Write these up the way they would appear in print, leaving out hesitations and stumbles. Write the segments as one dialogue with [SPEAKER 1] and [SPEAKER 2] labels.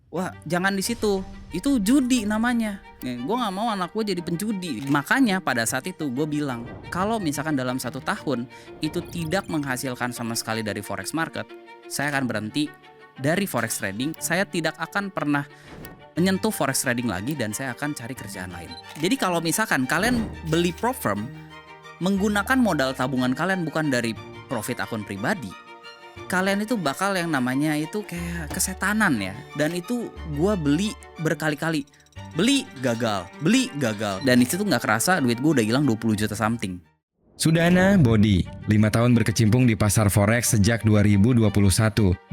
[SPEAKER 1] Wah, jangan di situ, itu judi namanya. Gue nggak mau anak gue jadi penjudi. Makanya pada saat itu gue bilang, kalau misalkan dalam 1 tahun itu tidak menghasilkan sama sekali dari forex market, saya akan berhenti dari forex trading. Saya tidak akan pernah menyentuh forex trading lagi dan saya akan cari kerjaan lain. Jadi kalau misalkan kalian beli prop firm menggunakan modal tabungan kalian bukan dari profit akun pribadi, kalian itu bakal yang namanya itu kayak kesetanan ya. Dan itu gue beli berkali-kali, beli gagal, dan itu tuh nggak kerasa duit gue udah hilang 20 juta something.
[SPEAKER 2] Sudana Bodi, 5 tahun berkecimpung di pasar forex sejak 2021.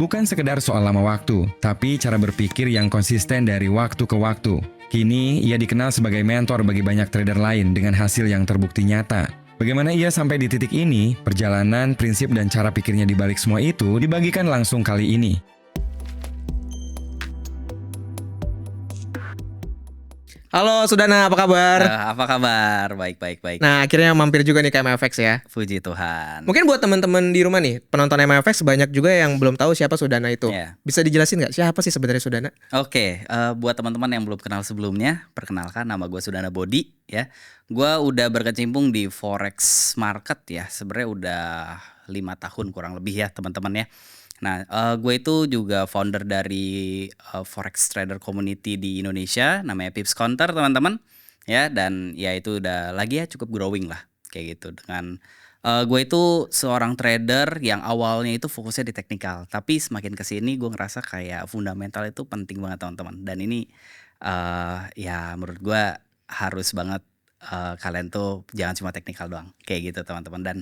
[SPEAKER 2] Bukan sekedar soal lama waktu, tapi cara berpikir yang konsisten dari waktu ke waktu. Kini, ia dikenal sebagai mentor bagi banyak trader lain dengan hasil yang terbukti nyata. Bagaimana ia sampai di titik ini, perjalanan, prinsip, dan cara pikirnya di balik semua itu dibagikan langsung kali ini.
[SPEAKER 3] Halo Sudana, apa kabar?
[SPEAKER 1] Apa kabar? Baik.
[SPEAKER 3] Nah, akhirnya mampir juga nih ke MFX ya.
[SPEAKER 1] Puji Tuhan.
[SPEAKER 3] Mungkin buat teman-teman di rumah nih, penonton MFX banyak juga yang belum tahu siapa Sudana itu.
[SPEAKER 1] Yeah.
[SPEAKER 3] Bisa dijelasin nggak siapa sih sebenarnya Sudana?
[SPEAKER 1] Oke, buat teman-teman yang belum kenal sebelumnya, perkenalkan nama gue Sudana Bodi ya. Gue udah berkecimpung di forex market ya, sebenarnya udah 5 tahun kurang lebih ya teman-teman ya. Nah, gue itu juga founder dari forex trader community di Indonesia, namanya Pips Counter teman-teman ya. Dan ya itu udah lagi ya cukup growing lah kayak gitu. Dengan gue itu seorang trader yang awalnya itu fokusnya di teknikal, tapi semakin kesini gue ngerasa kayak fundamental itu penting banget teman-teman. Dan ini ya menurut gue harus banget kalian tuh jangan cuma teknikal doang kayak gitu teman-teman. Dan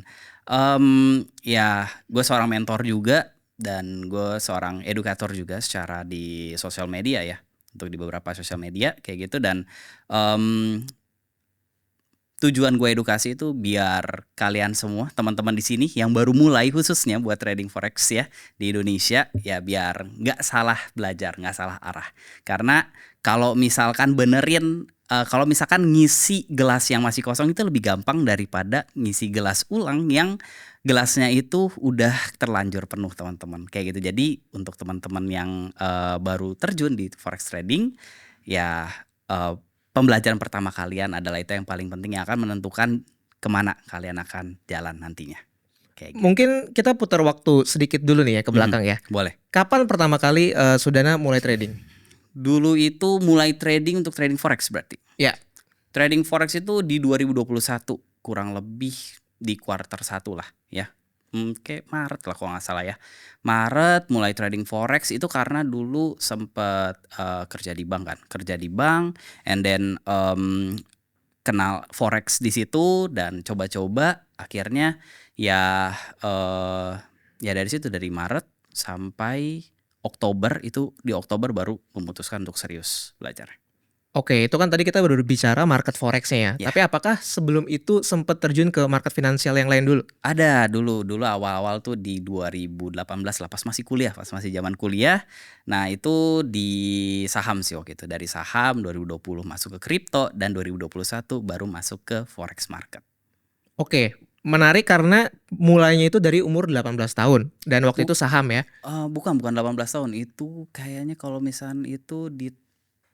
[SPEAKER 1] ya gue seorang mentor juga dan gue seorang edukator juga secara di sosial media ya, untuk di beberapa sosial media kayak gitu. Dan tujuan gue edukasi itu biar kalian semua teman-teman di sini yang baru mulai khususnya buat trading forex ya di Indonesia ya, biar nggak salah belajar, nggak salah arah. Karena kalau misalkan kalau misalkan ngisi gelas yang masih kosong itu lebih gampang daripada ngisi gelas ulang yang gelasnya itu udah terlanjur penuh teman-teman kayak gitu. Jadi untuk teman-teman yang baru terjun di forex trading ya, pembelajaran pertama kalian adalah itu yang paling penting, yang akan menentukan kemana kalian akan jalan nantinya. Kayak gitu.
[SPEAKER 3] Mungkin kita putar waktu sedikit dulu nih ya ke belakang ya.
[SPEAKER 1] Boleh.
[SPEAKER 3] Kapan pertama kali Sudana mulai trading?
[SPEAKER 1] Dulu itu mulai trading untuk trading forex berarti.
[SPEAKER 3] Ya.
[SPEAKER 1] Trading forex itu di 2021 kurang lebih di kuartal 1 lah ya. Kayak Maret lah kalau nggak salah ya. Maret mulai trading forex itu karena dulu sempet kerja di bank kan, and then kenal forex di situ dan coba-coba akhirnya ya dari situ, dari Maret sampai Oktober, itu di Oktober baru memutuskan untuk serius belajar.
[SPEAKER 3] Oke, itu kan tadi kita baru bicara market forex-nya ya.
[SPEAKER 1] Ya.
[SPEAKER 3] Tapi apakah sebelum itu sempat terjun ke market finansial yang lain dulu?
[SPEAKER 1] Ada dulu awal-awal tuh di 2018 lah, pas masih kuliah, pas masih zaman kuliah. Nah itu di saham sih waktu itu. Dari saham 2020 masuk ke kripto, dan 2021 baru masuk ke forex market.
[SPEAKER 3] Oke, menarik karena mulainya itu dari umur 18 tahun. Dan waktu itu saham ya?
[SPEAKER 1] Bukan 18 tahun. Itu kayaknya kalau misalnya itu di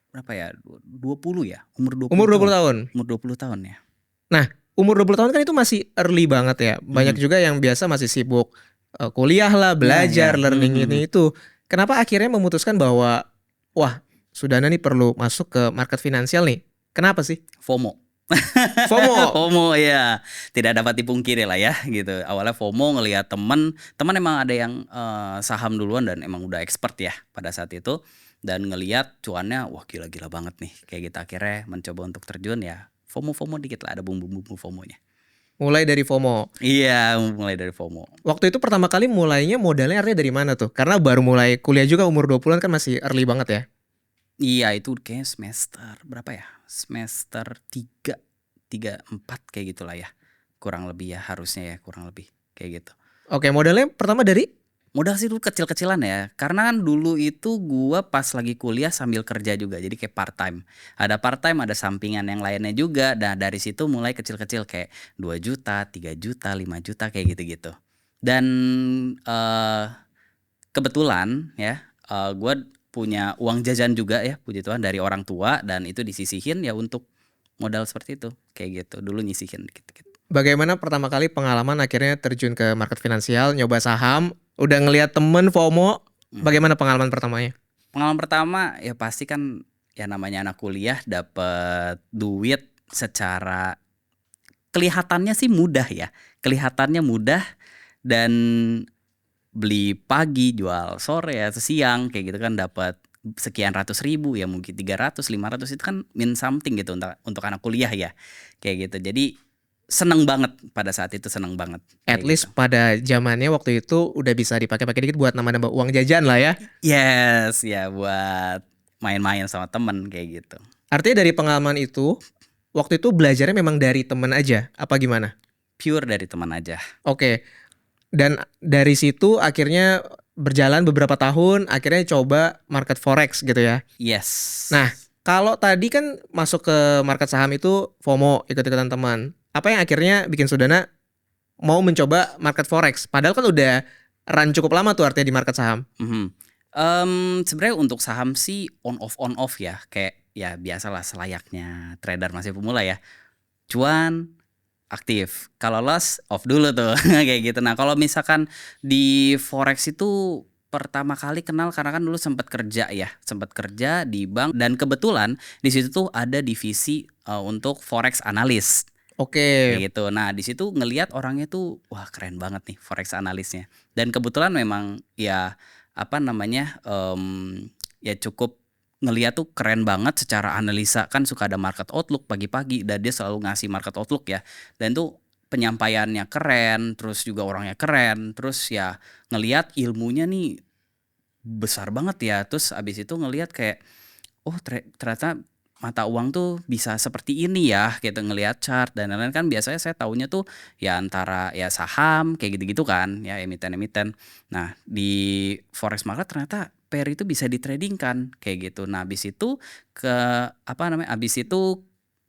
[SPEAKER 1] berapa ya, 20 ya, umur 20
[SPEAKER 3] Umur 20 tahun?
[SPEAKER 1] Umur 20 tahun ya.
[SPEAKER 3] Nah, umur 20 tahun kan itu masih early banget ya. Banyak juga yang biasa masih sibuk kuliah lah, belajar, learning ini itu. Kenapa akhirnya memutuskan bahwa wah, Sudana nih perlu masuk ke market finansial nih? Kenapa sih?
[SPEAKER 1] FOMO.
[SPEAKER 3] FOMO
[SPEAKER 1] ya, tidak dapat dipungkiri lah ya gitu. Awalnya FOMO ngelihat teman emang ada yang saham duluan dan emang udah expert ya pada saat itu, dan ngelihat cuannya wah gila-gila banget nih kayak gitu. Akhirnya mencoba untuk terjun ya, FOMO dikit lah, ada bumbu-bumbu FOMO-nya.
[SPEAKER 3] mulai dari FOMO.
[SPEAKER 1] Iya, mulai dari FOMO.
[SPEAKER 3] Waktu itu pertama kali mulainya modalnya artinya dari mana tuh? Karena baru mulai kuliah juga umur 20-an kan masih early banget ya.
[SPEAKER 1] Iya, itu kayaknya semester berapa ya? Semester 3, 4 kayak gitulah ya. Kurang lebih ya, harusnya ya, kurang lebih kayak gitu.
[SPEAKER 3] Oke, modalnya pertama dari?
[SPEAKER 1] Modal sih dulu kecil-kecilan ya. Karena kan dulu itu gua pas lagi kuliah sambil kerja juga. Jadi kayak part time. Ada part time, ada sampingan yang lainnya juga. Nah, dari situ mulai kecil-kecil kayak 2 juta, 3 juta, 5 juta kayak gitu-gitu. Dan kebetulan ya, gua punya uang jajan juga ya, puji Tuhan dari orang tua, dan itu disisihin ya untuk modal seperti itu, kayak gitu. Dulu nyisihin dikit-dikit.
[SPEAKER 3] Bagaimana pertama kali pengalaman akhirnya terjun ke market finansial, nyoba saham, udah ngelihat temen FOMO, bagaimana pengalaman pertamanya?
[SPEAKER 1] Pengalaman pertama ya pasti kan ya namanya anak kuliah dapet duit secara kelihatannya sih mudah ya. Kelihatannya mudah dan beli pagi, jual sore atau siang kayak gitu kan dapat sekian ratus ribu ya, mungkin 300, 500 itu kan mean something gitu untuk anak kuliah ya. Kayak gitu. Jadi seneng banget pada saat itu, seneng banget.
[SPEAKER 3] At
[SPEAKER 1] Kayak
[SPEAKER 3] least
[SPEAKER 1] gitu.
[SPEAKER 3] pada zamannya waktu itu udah bisa dipakai-pakai dikit buat nambah-nambah uang jajan lah ya.
[SPEAKER 1] Yes, ya buat main-main sama temen kayak gitu.
[SPEAKER 3] Artinya dari pengalaman itu, waktu itu belajarnya memang dari temen aja, apa gimana?
[SPEAKER 1] Pure dari teman aja.
[SPEAKER 3] Oke. Dan dari situ akhirnya berjalan beberapa tahun, akhirnya coba market forex gitu ya.
[SPEAKER 1] Yes.
[SPEAKER 3] Nah, kalau tadi kan masuk ke market saham itu FOMO, ikut-ikutan teman. Apa yang akhirnya bikin Sudana mau mencoba market forex? Padahal kan udah run cukup lama tuh artinya di market saham.
[SPEAKER 1] Sebenarnya untuk saham sih on off ya, kayak ya biasalah selayaknya trader masih pemula ya. Cuan aktif, kalau loss off dulu tuh kayak gitu. Nah kalau misalkan di forex itu pertama kali kenal karena kan dulu sempat kerja di bank, dan kebetulan di situ tuh ada divisi untuk forex analyst.
[SPEAKER 3] Oke.
[SPEAKER 1] Kayak gitu. Nah, di situ ngelihat orangnya tuh wah keren banget nih forex analisnya. Dan kebetulan memang ya apa namanya ya cukup ngelihat tuh keren banget secara analisa, kan suka ada market outlook pagi-pagi dan dia selalu ngasih market outlook ya. Dan tuh penyampaiannya keren, terus juga orangnya keren, terus ya ngelihat ilmunya nih besar banget ya. Terus abis itu ngelihat kayak oh ternyata mata uang tuh bisa seperti ini ya, gitu ngelihat chart dan lain-lain. Kan biasanya saya taunya tuh ya antara ya saham kayak gitu-gitu kan ya, emiten-emiten. Nah di forex market ternyata pair itu bisa ditradingkan kayak gitu. Nah abis itu abis itu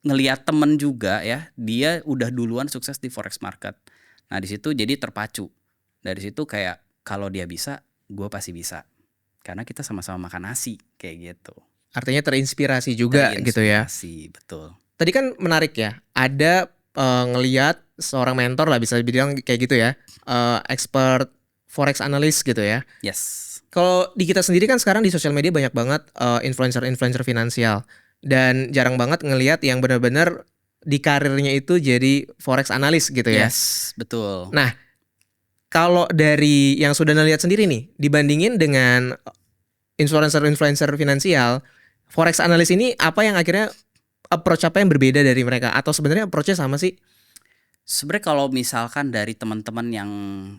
[SPEAKER 1] ngelihat temen juga ya, dia udah duluan sukses di forex market. Nah di situ jadi terpacu. Dari situ kayak kalau dia bisa, gue pasti bisa. Karena kita sama-sama makan nasi kayak gitu.
[SPEAKER 3] Artinya terinspirasi juga gitu ya.
[SPEAKER 1] Terinspirasi, betul.
[SPEAKER 3] Tadi kan menarik ya, ada ngeliat seorang mentor lah bisa dibilang kayak gitu ya, expert forex analyst gitu ya.
[SPEAKER 1] Yes.
[SPEAKER 3] Kalau di kita sendiri kan sekarang di sosial media banyak banget influencer-influencer finansial, dan jarang banget ngelihat yang benar-benar di karirnya itu jadi forex analyst gitu ya.
[SPEAKER 1] Yes, betul.
[SPEAKER 3] Nah, kalau dari yang sudah lihat sendiri nih, dibandingin dengan influencer-influencer finansial, forex analyst ini apa yang akhirnya approach apa yang berbeda dari mereka, atau sebenarnya approach-nya sama sih?
[SPEAKER 1] Sebenarnya kalau misalkan dari teman-teman yang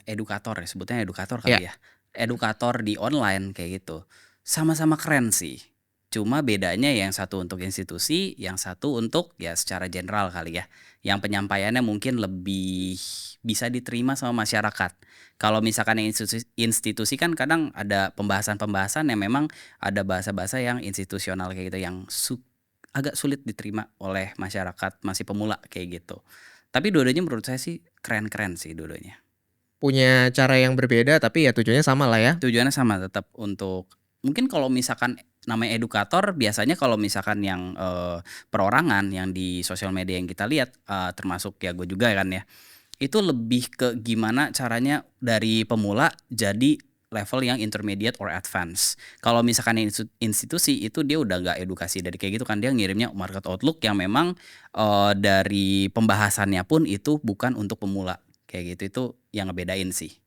[SPEAKER 1] edukator ya, sebutnya edukator kali ya. Edukator di online kayak gitu. Sama-sama keren sih. Cuma bedanya yang satu untuk institusi, yang satu untuk ya secara general kali ya. Yang penyampaiannya mungkin lebih bisa diterima sama masyarakat. Kalau misalkan yang institusi kan kadang ada pembahasan-pembahasan yang memang ada bahasa-bahasa yang institusional kayak gitu, yang agak sulit diterima oleh masyarakat masih pemula kayak gitu. Tapi dua-duanya menurut saya sih keren-keren sih dua-duanya.
[SPEAKER 3] Punya cara yang berbeda tapi ya tujuannya sama lah ya.
[SPEAKER 1] Tujuannya sama tetap untuk, mungkin kalau misalkan namanya edukator biasanya kalau misalkan yang perorangan yang di sosial media yang kita lihat, termasuk ya gue juga kan ya, itu lebih ke gimana caranya dari pemula jadi level yang intermediate or advance. Kalau misalkan institusi itu dia udah nggak edukasi dari kayak gitu kan, dia ngirimnya market outlook yang memang dari pembahasannya pun itu bukan untuk pemula kayak gitu. Itu yang ngebedain sih.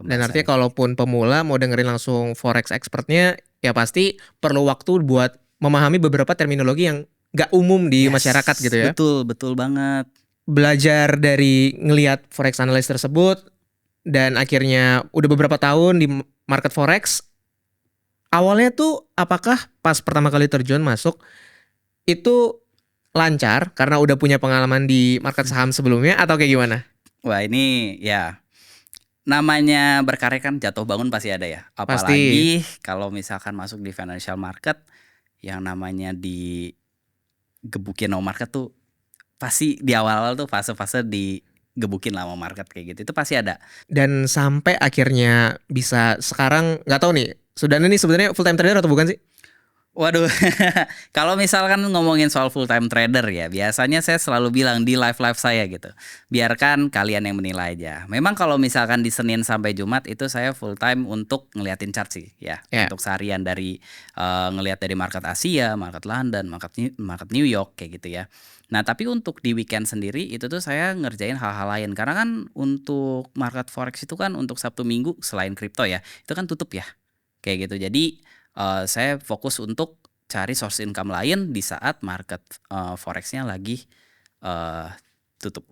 [SPEAKER 3] Dan artinya kalaupun pemula mau dengerin langsung forex expertnya, ya pasti perlu waktu buat memahami beberapa terminologi yang nggak umum di masyarakat gitu ya.
[SPEAKER 1] Betul banget.
[SPEAKER 3] Belajar dari ngelihat forex analyst tersebut, dan akhirnya udah beberapa tahun di market forex. Awalnya tuh apakah pas pertama kali terjun masuk itu lancar karena udah punya pengalaman di market saham sebelumnya, atau kayak gimana?
[SPEAKER 1] Wah ini ya namanya berkarya kan jatuh bangun pasti ada ya.
[SPEAKER 3] Pasti.
[SPEAKER 1] Apalagi kalau misalkan masuk di financial market yang namanya digebukin sama market tuh pasti di awal-awal tuh fase-fase digebukin sama market kayak gitu. Itu pasti ada.
[SPEAKER 3] Dan sampai akhirnya bisa sekarang, nggak tahu nih Sudana nih sebenarnya full time trader atau bukan sih?
[SPEAKER 1] Waduh, kalau misalkan ngomongin soal full time trader ya, biasanya saya selalu bilang di live saya gitu. Biarkan kalian yang menilai aja. Memang kalau misalkan di Senin sampai Jumat itu saya full time untuk ngeliatin chart sih ya.
[SPEAKER 3] Ya.
[SPEAKER 1] Untuk seharian dari ngelihat dari market Asia, market London, market New York kayak gitu ya. Nah, tapi untuk di weekend sendiri itu tuh saya ngerjain hal-hal lain karena kan untuk market forex itu kan untuk Sabtu Minggu selain kripto ya, itu kan tutup ya. Kayak gitu. Jadi saya fokus untuk cari source income lain di saat market forexnya lagi tutup.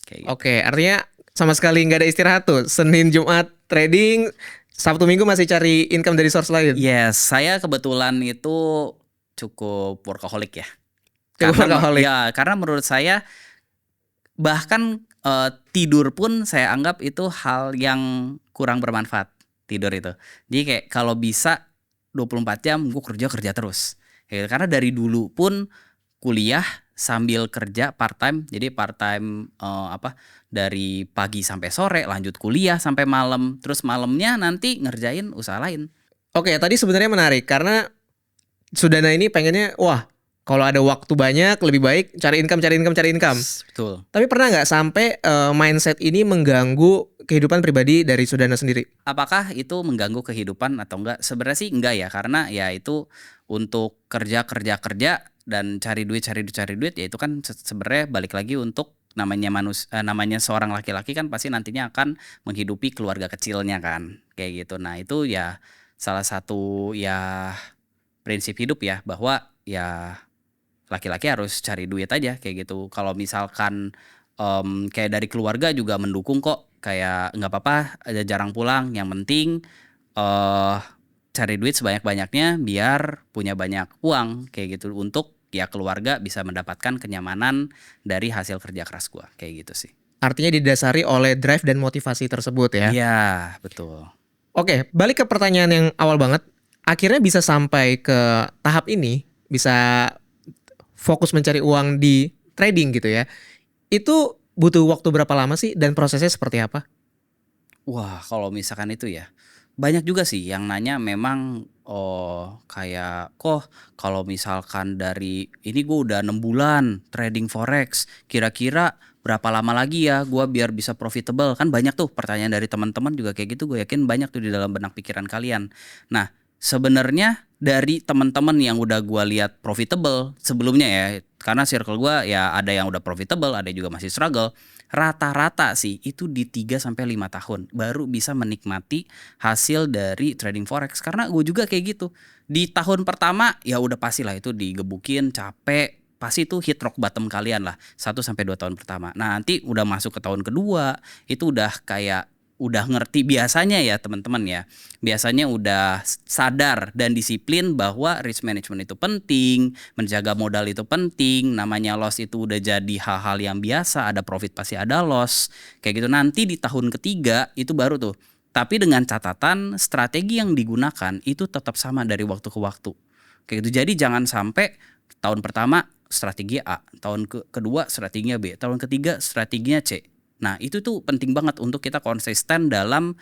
[SPEAKER 1] Kayak gitu.
[SPEAKER 3] Oke, artinya sama sekali nggak ada istirahat tuh. Senin Jumat trading, Sabtu Minggu masih cari income dari source lain.
[SPEAKER 1] Yes, saya kebetulan itu cukup workaholic ya.
[SPEAKER 3] Cukup workaholic.
[SPEAKER 1] Karena menurut saya bahkan tidur pun saya anggap itu hal yang kurang bermanfaat, tidur itu. Jadi kayak kalau bisa 24 jam gue kerja terus. Ya, karena dari dulu pun kuliah sambil kerja part time. Jadi part time dari pagi sampai sore, lanjut kuliah sampai malam. Terus malamnya nanti ngerjain usaha lain.
[SPEAKER 3] Oke, tadi sebenarnya menarik karena Sudana ini pengennya kalau ada waktu banyak lebih baik cari income.
[SPEAKER 1] Betul.
[SPEAKER 3] Tapi pernah nggak sampai mindset ini mengganggu kehidupan pribadi dari Sudana sendiri?
[SPEAKER 1] Apakah itu mengganggu kehidupan atau enggak? Sebenarnya sih enggak ya, karena ya itu untuk kerja dan cari duit ya itu kan sebenarnya balik lagi untuk namanya seorang laki-laki kan pasti nantinya akan menghidupi keluarga kecilnya kan, kayak gitu. Nah, itu ya salah satu ya prinsip hidup ya, bahwa ya laki-laki harus cari duit aja kayak gitu. Kalau misalkan kayak dari keluarga juga mendukung kok, kayak nggak apa-apa ada jarang pulang, yang penting cari duit sebanyak-banyaknya biar punya banyak uang kayak gitu, untuk ya keluarga bisa mendapatkan kenyamanan dari hasil kerja keras gua kayak gitu sih.
[SPEAKER 3] Artinya didasari oleh drive dan motivasi tersebut ya.
[SPEAKER 1] Iya, betul.
[SPEAKER 3] Oke, balik ke pertanyaan yang awal banget. Akhirnya bisa sampai ke tahap ini, bisa fokus mencari uang di trading gitu ya. Itu butuh waktu berapa lama sih dan prosesnya seperti apa?
[SPEAKER 1] Wah, kalau misalkan itu ya banyak juga sih yang nanya, memang kayak kok kalau misalkan dari ini gue udah 6 bulan trading forex, kira-kira berapa lama lagi ya gue biar bisa profitable? Kan banyak tuh pertanyaan dari teman-teman juga kayak gitu, gue yakin banyak tuh di dalam benak pikiran kalian. Nah, sebenarnya dari teman-teman yang udah gue lihat profitable sebelumnya ya, karena circle gue ya ada yang udah profitable, ada juga masih struggle. Rata-rata sih itu di 3 sampai 5 tahun baru bisa menikmati hasil dari trading forex. Karena gue juga kayak gitu. Di tahun pertama ya udah pasti lah itu digebukin, capek, pasti itu hit rock bottom kalian lah 1 sampai 2 tahun pertama. Nah, nanti udah masuk ke tahun kedua itu udah kayak udah ngerti biasanya ya teman-teman ya. Biasanya udah sadar dan disiplin bahwa risk management itu penting, menjaga modal itu penting, namanya loss itu udah jadi hal-hal yang biasa, ada profit pasti ada loss. Kayak gitu, nanti di tahun ketiga itu baru tuh. Tapi dengan catatan strategi yang digunakan itu tetap sama dari waktu ke waktu. Kayak gitu. Jadi jangan sampai tahun pertama strategi A, tahun kedua strateginya B, tahun ketiga strateginya C. Nah, itu tuh penting banget untuk kita konsisten dalam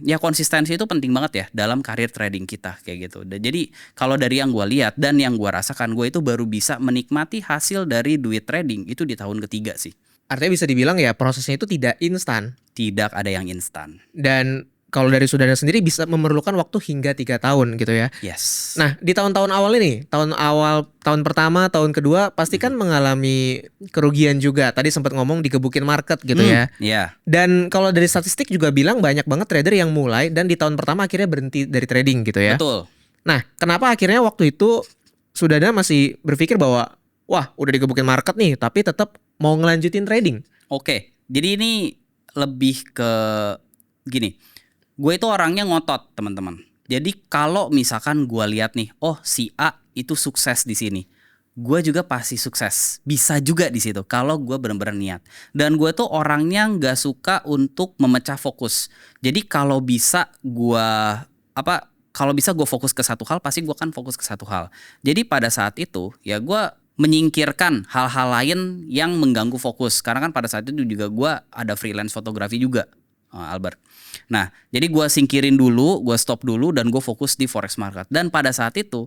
[SPEAKER 1] ya konsistensi itu penting banget ya dalam karir trading kita kayak gitu. Jadi kalau dari yang gue lihat dan yang gue rasakan, gue itu baru bisa menikmati hasil dari duit trading itu di tahun ketiga sih.
[SPEAKER 3] Artinya bisa dibilang ya prosesnya itu tidak instan.
[SPEAKER 1] Tidak ada yang instan.
[SPEAKER 3] Dan kalau dari Sudana sendiri bisa memerlukan waktu hingga 3 tahun gitu ya.
[SPEAKER 1] Yes.
[SPEAKER 3] Nah, di tahun-tahun awal ini, tahun pertama, tahun kedua pasti kan mengalami kerugian juga. Tadi sempat ngomong digebukin market gitu ya.
[SPEAKER 1] Iya.
[SPEAKER 3] Dan kalau dari statistik juga bilang banyak banget trader yang mulai dan di tahun pertama akhirnya berhenti dari trading gitu ya.
[SPEAKER 1] Betul.
[SPEAKER 3] Nah, kenapa akhirnya waktu itu Sudana masih berpikir bahwa wah, udah digebukin market nih, tapi tetap mau ngelanjutin trading?
[SPEAKER 1] Oke. Jadi ini lebih ke gini. Gue itu orangnya ngotot, teman-teman. Jadi kalau misalkan gue lihat nih, oh si A itu sukses di sini, gue juga pasti sukses. Bisa juga di situ kalau gue benar-benar niat. Dan gue tuh orangnya nggak suka untuk memecah fokus. Jadi kalau bisa gue fokus ke satu hal, pasti gue akan fokus ke satu hal. Jadi pada saat itu ya gue menyingkirkan hal-hal lain yang mengganggu fokus. Karena kan pada saat itu juga gue ada freelance fotografi juga. Albert. Nah, jadi gue singkirin dulu, gue stop dulu, dan gue fokus di forex market. Dan pada saat itu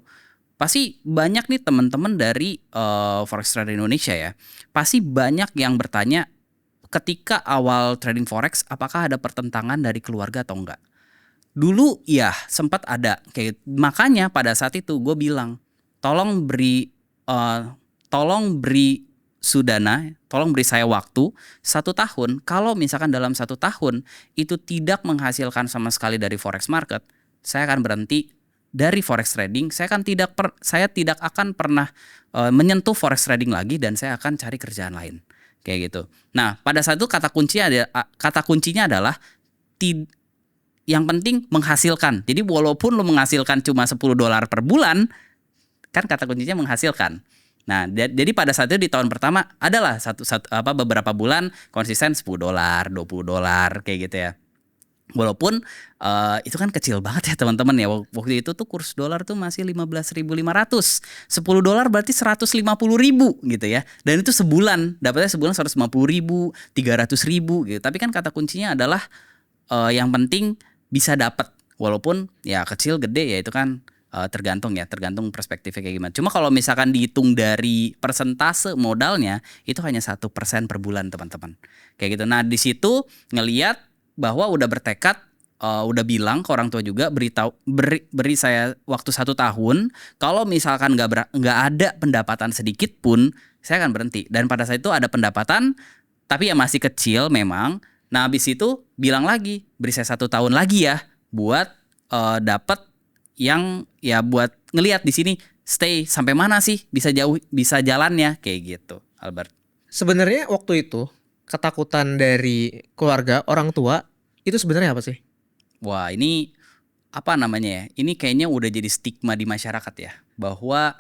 [SPEAKER 1] pasti banyak nih teman-teman dari forex trader Indonesia ya, pasti banyak yang bertanya ketika awal trading forex apakah ada pertentangan dari keluarga atau enggak. Dulu ya sempat ada, kayak makanya pada saat itu gue bilang tolong beri Sudana, tolong beri saya waktu 1 tahun. Kalau misalkan dalam 1 tahun itu tidak menghasilkan sama sekali dari forex market, saya akan berhenti dari forex trading. Saya tidak akan pernah menyentuh forex trading lagi, dan saya akan cari kerjaan lain, kayak gitu. Nah, pada saat itu kata kuncinya adalah yang penting menghasilkan. Jadi walaupun lo menghasilkan cuma $10 per bulan, kan kata kuncinya menghasilkan. Nah, jadi pada saat itu di tahun pertama adalah beberapa bulan konsisten $10, $20 kayak gitu ya. Walaupun itu kan kecil banget ya teman-teman ya. Waktu itu tuh kurs dolar tuh masih 15.500. $10 berarti 150.000 gitu ya. Dan itu sebulan, dapatnya sebulan 150.000, 300.000 gitu. Tapi kan kata kuncinya adalah yang penting bisa dapat. Walaupun ya kecil gede ya itu kan tergantung perspektifnya kayak gimana. Cuma kalau misalkan dihitung dari persentase modalnya itu hanya 1% per bulan teman-teman. Kayak gitu. Nah, di situ ngelihat bahwa udah bertekad, udah bilang ke orang tua juga, beri saya waktu 1 tahun. Kalau misalkan nggak ada pendapatan sedikit pun, saya akan berhenti. Dan pada saat itu ada pendapatan, tapi ya masih kecil memang. Nah, habis itu bilang lagi, beri saya 1 tahun lagi ya buat dapat yang ya buat ngelihat di sini stay sampai mana sih bisa jalannya kayak gitu, Albert.
[SPEAKER 3] Sebenarnya waktu itu ketakutan dari keluarga, orang tua itu sebenarnya apa sih?
[SPEAKER 1] Wah, ini apa namanya ya? Ini kayaknya udah jadi stigma di masyarakat ya, bahwa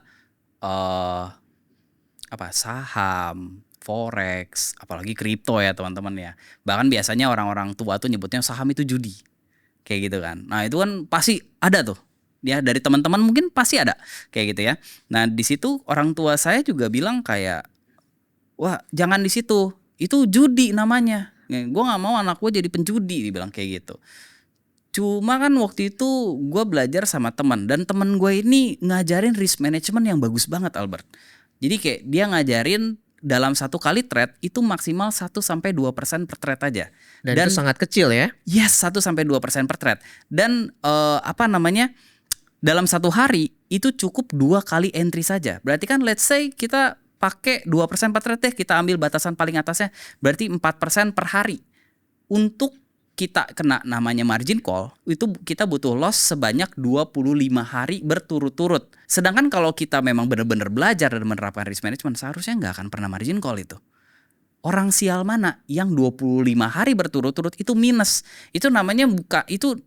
[SPEAKER 1] saham, forex, apalagi kripto ya teman-teman ya. Bahkan biasanya orang-orang tua tuh nyebutnya saham itu judi. Kayak gitu kan. Nah, itu kan pasti ada tuh. Ya, dari teman-teman mungkin pasti ada kayak gitu ya. Nah, di situ orang tua saya juga bilang kayak, wah jangan di situ, itu judi namanya. Gue nggak mau anak gue jadi penjudi, dibilang kayak gitu. Cuma kan waktu itu gue belajar sama teman, dan teman gue ini ngajarin risk management yang bagus banget, Albert. Jadi kayak dia ngajarin dalam 1 kali trade itu maksimal 1-2% per trade aja.
[SPEAKER 3] Dan itu sangat kecil ya?
[SPEAKER 1] Yes, 1-2% per trade. Dan dalam 1 hari itu cukup 2 kali entry saja. Berarti kan let's say kita pakai 2% per trade deh, kita ambil batasan paling atasnya, berarti 4% per hari. Untuk kita kena namanya margin call, itu kita butuh loss sebanyak 25 hari berturut-turut. Sedangkan kalau kita memang benar-benar belajar dan menerapkan risk management, seharusnya nggak akan pernah margin call itu. Orang sial mana yang 25 hari berturut-turut itu minus. Itu namanya itu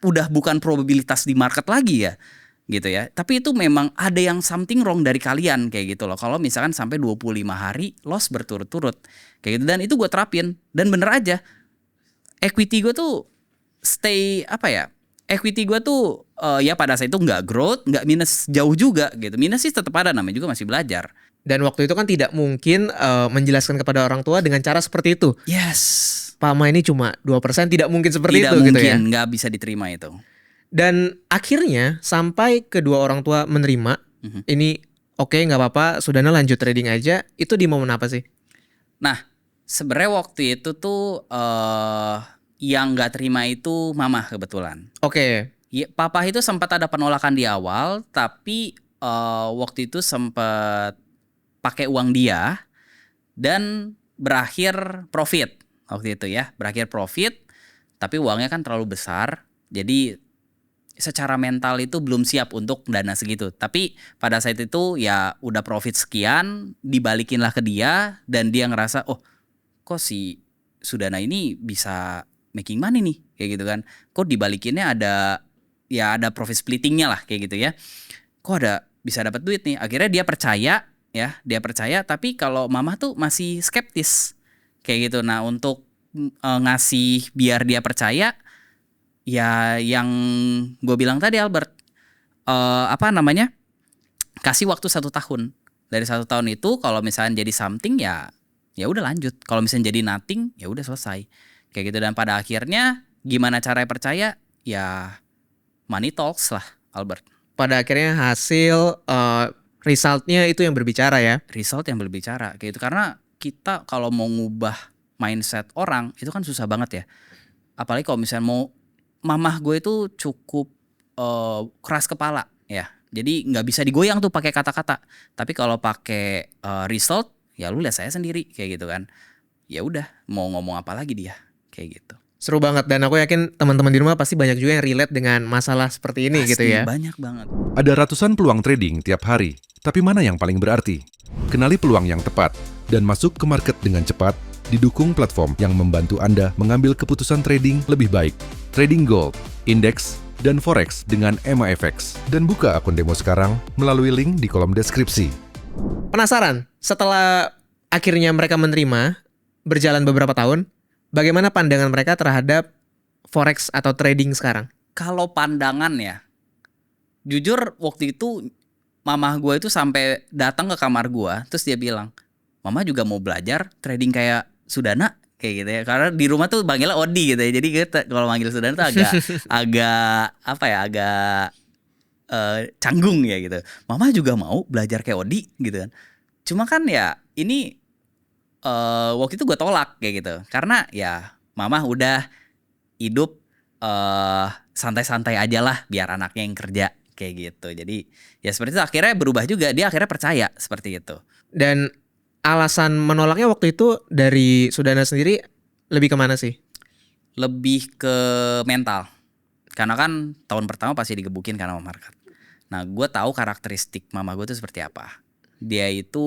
[SPEAKER 1] udah bukan probabilitas di market lagi ya, gitu ya. Tapi itu memang ada yang something wrong dari kalian kayak gitu loh. Kalau misalkan sampai 25 hari loss berturut-turut kayak gitu. Dan itu gue terapin, dan bener aja. Equity gue tuh equity gue tuh ya pada saat itu nggak growth, nggak minus jauh juga gitu. Minus sih tetap ada, namanya juga masih belajar.
[SPEAKER 3] Dan waktu itu kan tidak mungkin menjelaskan kepada orang tua dengan cara seperti itu.
[SPEAKER 1] Yes.
[SPEAKER 3] Pama ini cuma 2%, tidak mungkin seperti
[SPEAKER 1] Tidak
[SPEAKER 3] itu
[SPEAKER 1] mungkin,
[SPEAKER 3] gitu ya.
[SPEAKER 1] nggak bisa diterima itu.
[SPEAKER 3] Dan akhirnya sampai kedua orang tua menerima, ini oke, nggak apa-apa, Sudana lanjut trading aja. Itu di momen apa sih?
[SPEAKER 1] Nah, sebenarnya waktu itu tuh yang nggak terima itu mama kebetulan.
[SPEAKER 3] Oke.
[SPEAKER 1] Ya, papa itu sempat ada penolakan di awal, tapi waktu itu sempat pakai uang dia dan berakhir profit waktu itu ya, berakhir profit, tapi uangnya kan terlalu besar, jadi secara mental itu belum siap untuk dana segitu. Tapi pada saat itu ya udah profit sekian, dibalikinlah ke dia, dan dia ngerasa, oh kok si Sudana ini bisa making money nih, kayak gitu kan. Kok dibalikinnya ada profit splittingnya lah kayak gitu ya. Kok ada bisa dapat duit nih. Akhirnya dia percaya, tapi kalau mama tuh masih skeptis kayak gitu. Nah, untuk ngasih biar dia percaya, ya yang gue bilang tadi, Albert, kasih waktu 1 tahun. Dari 1 tahun itu kalau misalnya jadi something ya udah lanjut. Kalau misalnya jadi nothing ya udah selesai. kayak gitu. Dan pada akhirnya gimana cara percaya? Ya money talks lah, Albert.
[SPEAKER 3] Pada akhirnya hasil resultnya itu yang berbicara ya.
[SPEAKER 1] Result yang berbicara kayak gitu. Karena kita kalau mau ngubah mindset orang itu kan susah banget ya. Apalagi kalau misalnya mamah gue itu cukup keras kepala ya. Jadi nggak bisa digoyang tuh pakai kata-kata. Tapi kalau pakai result, ya lu lihat saya sendiri kayak gitu kan. Ya udah, mau ngomong apa lagi dia kayak gitu.
[SPEAKER 3] Seru banget, dan aku yakin teman-teman di rumah pasti banyak juga yang relate dengan masalah seperti ini gitu
[SPEAKER 1] Pasti
[SPEAKER 3] ya.
[SPEAKER 1] banyak banget.
[SPEAKER 4] Ada ratusan peluang trading tiap hari, tapi mana yang paling berarti? Kenali peluang yang tepat dan masuk ke market dengan cepat, didukung platform yang membantu Anda mengambil keputusan trading lebih baik. Trading Gold, Index, dan Forex dengan EMAFX. Dan buka akun demo sekarang melalui link di kolom deskripsi.
[SPEAKER 3] Penasaran, setelah akhirnya mereka menerima, berjalan beberapa tahun, bagaimana pandangan mereka terhadap Forex atau trading sekarang?
[SPEAKER 1] Kalau pandangan ya, jujur waktu itu mamah gue itu sampai datang ke kamar gue, terus dia bilang, mama juga mau belajar trading kayak Sudana kayak gitu ya. Karena di rumah tuh panggilnya Odi gitu ya. Jadi kita kalau manggil Sudana tuh agak apa ya, agak canggung ya gitu. Mama juga mau belajar kayak Odi gitu kan. Cuma kan ya ini waktu itu gue tolak kayak gitu. Karena ya mama udah hidup santai-santai aja lah biar anaknya yang kerja kayak gitu. Jadi ya seperti itu, akhirnya berubah juga. Dia akhirnya percaya seperti itu.
[SPEAKER 3] Dan alasan menolaknya waktu itu dari Sudana sendiri lebih kemana sih?
[SPEAKER 1] Lebih ke mental. Karena kan tahun pertama pasti digebukin karena market. Nah gue tahu karakteristik mama gue tuh seperti apa. Dia itu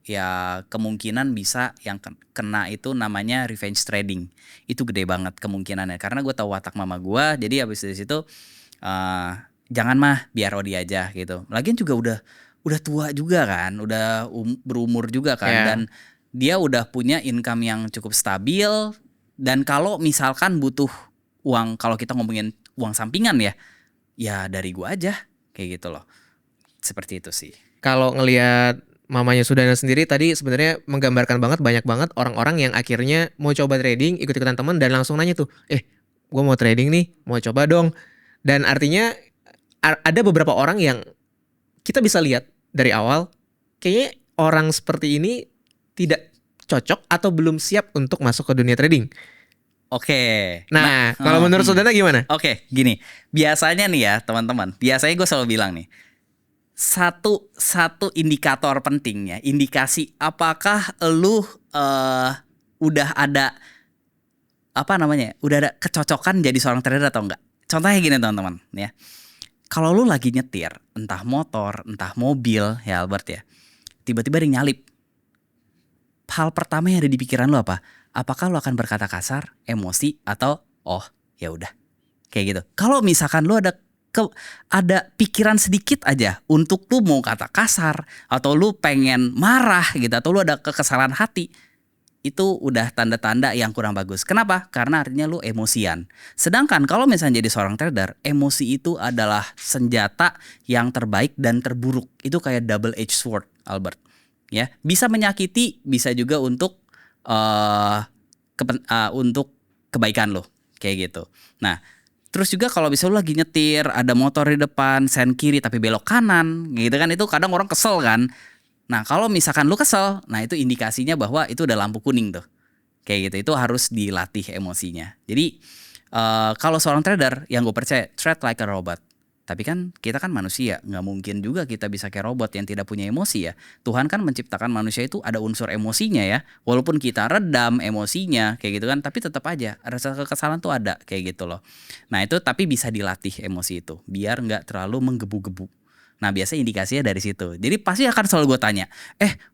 [SPEAKER 1] ya kemungkinan bisa yang kena itu namanya revenge trading. Itu gede banget kemungkinannya. Karena gue tahu watak mama gue. Jadi abis dari situ jangan mah, biar Odi aja gitu. Lagian juga udah tua juga kan, udah berumur juga kan, dan dia udah punya income yang cukup stabil. Dan kalau misalkan butuh uang, kalau kita ngomongin uang sampingan ya dari gua aja kayak gitu loh. Seperti itu sih.
[SPEAKER 3] Kalau ngelihat mamanya Sudana sendiri tadi sebenarnya menggambarkan banget, banyak banget orang-orang yang akhirnya mau coba trading, ikut-ikutan teman dan langsung nanya tuh, gue mau trading nih, mau coba dong. Dan artinya ada beberapa orang yang kita bisa lihat dari awal, kayaknya orang seperti ini tidak cocok atau belum siap untuk masuk ke dunia trading.
[SPEAKER 1] Oke.
[SPEAKER 3] Nah, kalau menurut Sudana gimana?
[SPEAKER 1] Oke, gini. Biasanya nih ya teman-teman, biasanya gue selalu bilang nih, satu indikator pentingnya, indikasi apakah lu udah ada udah ada kecocokan jadi seorang trader atau enggak. Contohnya gini teman-teman ya. Kalau lu lagi nyetir, entah motor, entah mobil ya Albert ya, tiba-tiba ada yang nyalip. Hal pertama yang ada di pikiran lu apa? Apakah lu akan berkata kasar, emosi, atau oh ya udah kayak gitu. Kalau misalkan lu ada pikiran sedikit aja untuk lu mau kata kasar, atau lu pengen marah gitu, atau lu ada kekesalan hati, itu udah tanda-tanda yang kurang bagus. Kenapa? Karena artinya lu emosian. Sedangkan kalau misalnya jadi seorang trader, emosi itu adalah senjata yang terbaik dan terburuk. Itu kayak double edged sword, Albert. Ya, bisa menyakiti, bisa juga untuk untuk kebaikan lo, kayak gitu. Nah, terus juga kalau bisa lu lagi nyetir, ada motor di depan, sen kiri tapi belok kanan, gitu kan, itu kadang orang kesel kan. Nah kalau misalkan lu kesel, nah itu indikasinya bahwa itu udah lampu kuning tuh. Kayak gitu, itu harus dilatih emosinya. Jadi kalau seorang trader yang gue percaya, trade like a robot. Tapi kan kita kan manusia, gak mungkin juga kita bisa kayak robot yang tidak punya emosi ya. Tuhan kan menciptakan manusia itu ada unsur emosinya ya. Walaupun kita redam emosinya kayak gitu kan, tapi tetap aja rasa kekesalan tuh ada kayak gitu loh. Nah itu tapi bisa dilatih emosi itu, biar gak terlalu menggebu-gebu. Nah biasanya indikasinya dari situ. Jadi pasti akan selalu gue tanya,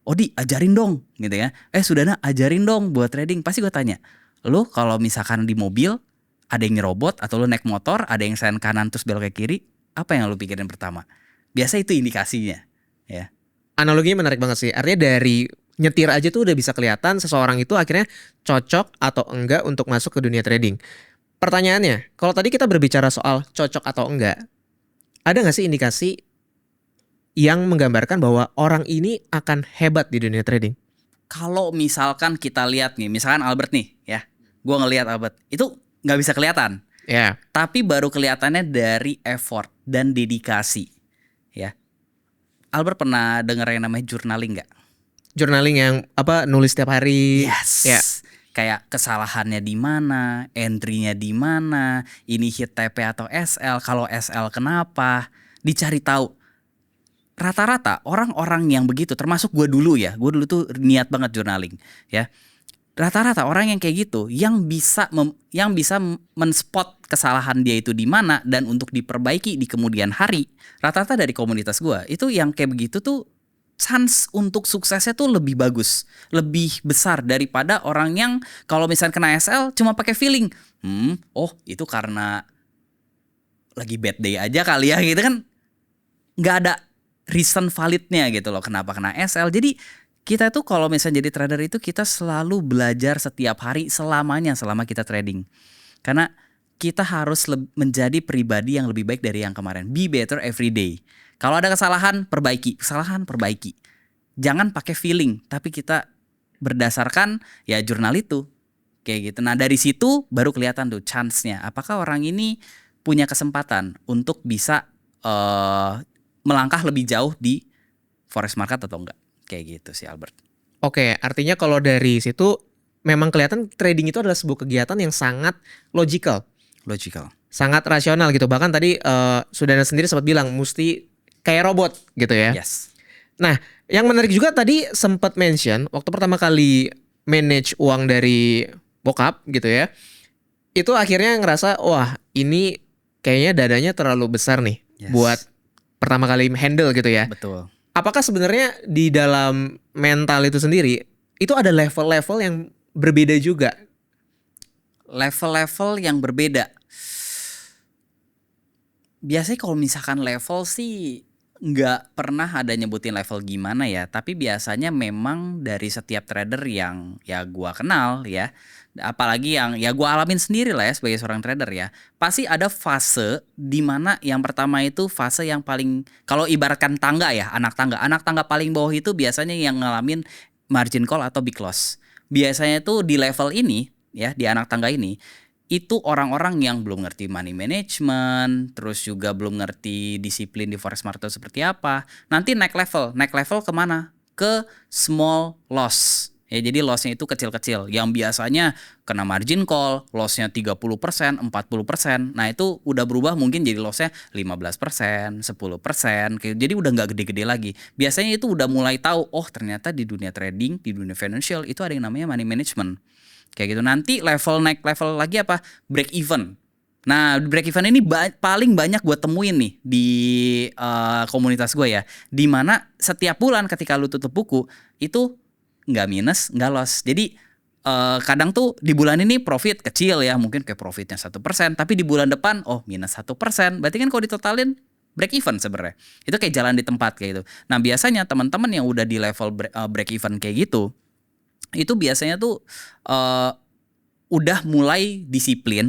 [SPEAKER 1] Odi ajarin dong gitu ya. Sudana ajarin dong buat trading. Pasti gue tanya, lu kalau misalkan di mobil ada yang nyerobot, atau lu naik motor ada yang sen kanan terus belok ke kiri, apa yang lu pikirin pertama? Biasa itu indikasinya ya.
[SPEAKER 3] Analoginya menarik banget sih. Artinya dari nyetir aja tuh udah bisa kelihatan seseorang itu akhirnya cocok atau enggak untuk masuk ke dunia trading. Pertanyaannya, kalau tadi kita berbicara soal cocok atau enggak, ada gak sih indikasi yang menggambarkan bahwa orang ini akan hebat di dunia trading?
[SPEAKER 1] Kalau misalkan kita lihat nih, misalkan Albert nih ya, gue ngelihat Albert itu nggak bisa kelihatan,
[SPEAKER 3] Ya,
[SPEAKER 1] tapi baru kelihatannya dari effort dan dedikasi. Ya, Albert pernah dengar yang namanya journaling nggak?
[SPEAKER 3] journaling yang nulis setiap hari.
[SPEAKER 1] Yes.
[SPEAKER 3] Ya.
[SPEAKER 1] Kayak kesalahannya di mana, entry-nya di mana, ini hit TP atau SL, kalau SL kenapa, dicari tahu. Rata-rata orang-orang yang begitu, termasuk gue dulu tuh niat banget journaling, ya. Rata-rata orang yang kayak gitu, yang bisa men-spot kesalahan dia itu di mana dan untuk diperbaiki di kemudian hari, rata-rata dari komunitas gue itu yang kayak begitu tuh chance untuk suksesnya tuh lebih bagus, lebih besar daripada orang yang kalau misalnya kena SL cuma pakai feeling, oh itu karena lagi bad day aja kali ya gitu kan, nggak ada reason validnya gitu loh kenapa kena SL. Jadi kita tuh kalau misalnya jadi trader itu kita selalu belajar setiap hari selama kita trading. Karena kita harus menjadi pribadi yang lebih baik dari yang kemarin. Be better every day. Kalau ada kesalahan, perbaiki. Jangan pakai feeling, tapi kita berdasarkan ya jurnal itu. Kayak gitu. Nah, dari situ baru kelihatan tuh chance-nya. Apakah orang ini punya kesempatan untuk bisa melangkah lebih jauh di forex market atau enggak. Kayak gitu sih Albert.
[SPEAKER 3] Oke, artinya kalau dari situ memang kelihatan trading itu adalah sebuah kegiatan yang sangat logical, sangat rasional gitu. Bahkan tadi Sudana sendiri sempat bilang mesti kayak robot gitu ya.
[SPEAKER 1] Yes.
[SPEAKER 3] Nah, yang menarik juga tadi sempat mention waktu pertama kali manage uang dari bokap gitu ya. Itu akhirnya ngerasa wah ini kayaknya dadanya terlalu besar nih buat pertama kali handle gitu ya.
[SPEAKER 1] Betul.
[SPEAKER 3] Apakah sebenarnya di dalam mental itu sendiri itu ada level-level yang berbeda juga?
[SPEAKER 1] Level-level yang berbeda. Biasanya kalau misalkan level sih nggak pernah ada nyebutin level gimana ya. Tapi biasanya memang dari setiap trader yang ya gua kenal ya. Apalagi yang ya gua alamin sendiri lah ya sebagai seorang trader ya. Pasti ada fase di mana yang pertama itu fase yang paling, kalau ibaratkan tangga ya, anak tangga paling bawah itu biasanya yang ngalamin margin call atau big loss. Biasanya tuh di level ini ya, di anak tangga ini itu orang-orang yang belum ngerti money management, terus juga belum ngerti disiplin di forex market seperti apa. Nanti naik level kemana? Ke small loss. Ya, jadi lossnya itu kecil-kecil. Yang biasanya kena margin call, lossnya 30%, 40%. Nah itu udah berubah mungkin jadi lossnya 15%, 10%. Jadi udah nggak gede-gede lagi. Biasanya itu udah mulai tahu, oh ternyata di dunia trading, di dunia financial itu ada yang namanya money management. Kayak gitu. Nanti naik level lagi apa? Break even. Nah break even ini paling banyak gue temuin nih di komunitas gue ya. Dimana setiap bulan ketika lu tutup buku itu nggak minus, nggak loss. Jadi kadang tuh di bulan ini profit kecil ya, mungkin kayak profitnya 1%, tapi di bulan depan minus 1%. Berarti kan kalau ditotalin break even sebenarnya. Itu kayak jalan di tempat kayak gitu. Nah biasanya teman-teman yang udah di level break even kayak gitu, itu biasanya tuh udah mulai disiplin